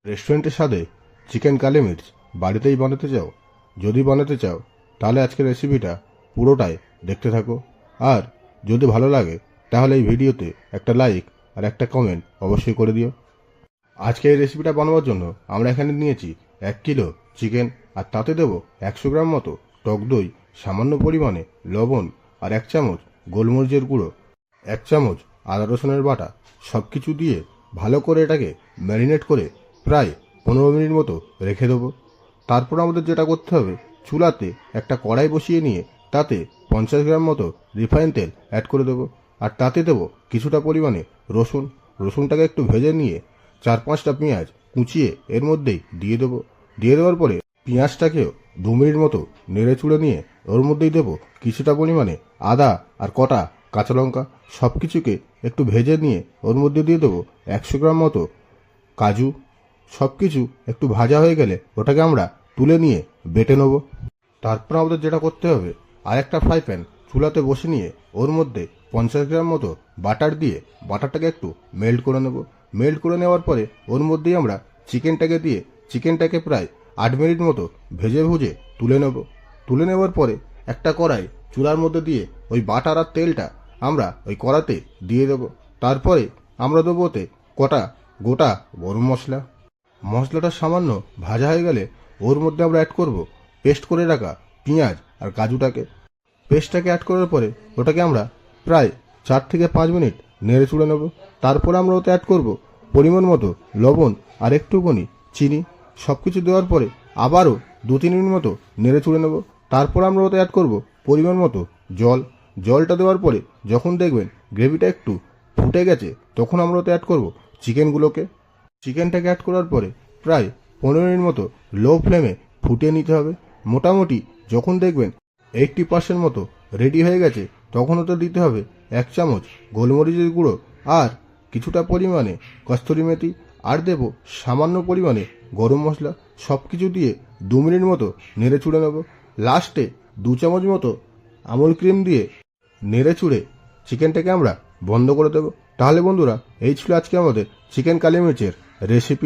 রেস্টুরেন্টের স্বাদে চিকেন কালি মির্চ বাড়িতেই বানাতে চাও? যদি বানাতে চাও তাহলে আজকের রেসিপিটা পুরোটাই দেখতে থাকো। আর যদি ভালো লাগে তাহলে এই ভিডিওতে একটা লাইক আর একটা কমেন্ট অবশ্যই করে দিও। আজকে এই রেসিপিটা বানাবার জন্য আমরা এখানে নিয়েছি 1 কিলো চিকেন, আর তাতে দেব 100 গ্রাম মতো টক দই, সামান্য পরিমাণে লবণ, আর 1 চামচ গোলমরিচের গুঁড়ো, 1 চামচ আদা রসুনের বাটা। সব কিছু দিয়ে ভালো করে এটাকে ম্যারিনেট করে প্রায় 15 মিনিট মতো রেখে দেবো। তারপর আমাদের যেটা করতে হবে, চুলাতে একটা কড়াই বসিয়ে নিয়ে তাতে 50 গ্রাম মতো রিফাইন তেল অ্যাড করে দেবো। আর তাতে দেবো কিছুটা পরিমাণে রসুনটাকে একটু ভেজে নিয়ে 4-5টা পেঁয়াজ কুচিয়ে এর মধ্যেই দিয়ে দেবো। দিয়ে দেওয়ার পরে পেঁয়াজটাকেও 2 মিনিট মতো নেড়ে চুড়ে নিয়ে ওর মধ্যেই দেবো কিছুটা পরিমাণে আদা আর কটা কাঁচা লঙ্কা। সব কিছুকে একটু ভেজে নিয়ে ওর মধ্যে দিয়ে দেবো 100 গ্রাম মতো কাজু। সব কিছু একটু ভাজা হয়ে গেলে ওটাকে আমরা তুলে নিয়ে বেটে নেব। তারপর আমাদের যেটা করতে হবে, আরেকটা ফ্রাই প্যান চুলাতে বসে নিয়ে ওর মধ্যে 50 গ্রাম মতো বাটার দিয়ে বাটারটাকে একটু মেল্ট করে নেব। মেল্ট করে নেওয়ার পরে ওর মধ্যেই আমরা চিকেনটাকে দিয়ে চিকেনটাকে প্রায় 8 মিনিট মতো ভেজে ভুজে তুলে নেব। তুলে নেওয়ার পরে একটা কড়াই চুলার মধ্যে দিয়ে ওই বাটার আর তেলটা আমরা ওই কড়াতে দিয়ে দেব। তারপরে আমরা দেবো ওতে কটা গোটা গরম মশলাটা সামান্য ভাজা হয়ে গেলে ওর মধ্যে আমরা অ্যাড করব পেস্ট করে রাখা পেঁয়াজ আর কাজুটাকে। পেস্টটাকে অ্যাড করার পরে ওটাকে আমরা প্রায় 4 থেকে 5 মিনিট নেড়ে চুড়ে নেব। তারপর আমরা ওতে অ্যাড করব পরিমাণ মতো লবণ আর একটুখানি চিনি। সব কিছু দেওয়ার পরে আবারও 2-3 মিনিট মতো নেড়ে চুড়ে নেব। তারপর আমরা ওতে অ্যাড করব পরিমাণ মতো জলটা দেওয়ার পরে যখন দেখবেন গ্রেভিটা একটু ফুটে গেছে, তখন আমরা ওতে অ্যাড করব চিকেনটাকে অ্যাড করার পরে প্রায় 15 মিনিট মতো লো ফ্লেমে ফুটিয়ে নিতে হবে। মোটামুটি যখন দেখবেন 80% মতো রেডি হয়ে গেছে, তখন ওতে দিতে হবে 1 চামচ গোলমরিচের গুঁড়ো আর কিছুটা পরিমাণে কস্তুরি মেথি, আর দেব সামান্য পরিমাণে গরম মশলা। সব কিছু দিয়ে 2 মিনিট মতো নেড়ে চুড়ে নেব। লাস্টে 2 চামচ মতো আমুল ক্রিম দিয়ে নেড়ে চুড়ে চিকেনটাকে আমরা বন্ধ করে দেব। তাহলে বন্ধুরা, এই ছিল আজকে আমাদের চিকেন কালি মির্চের রেসিপি।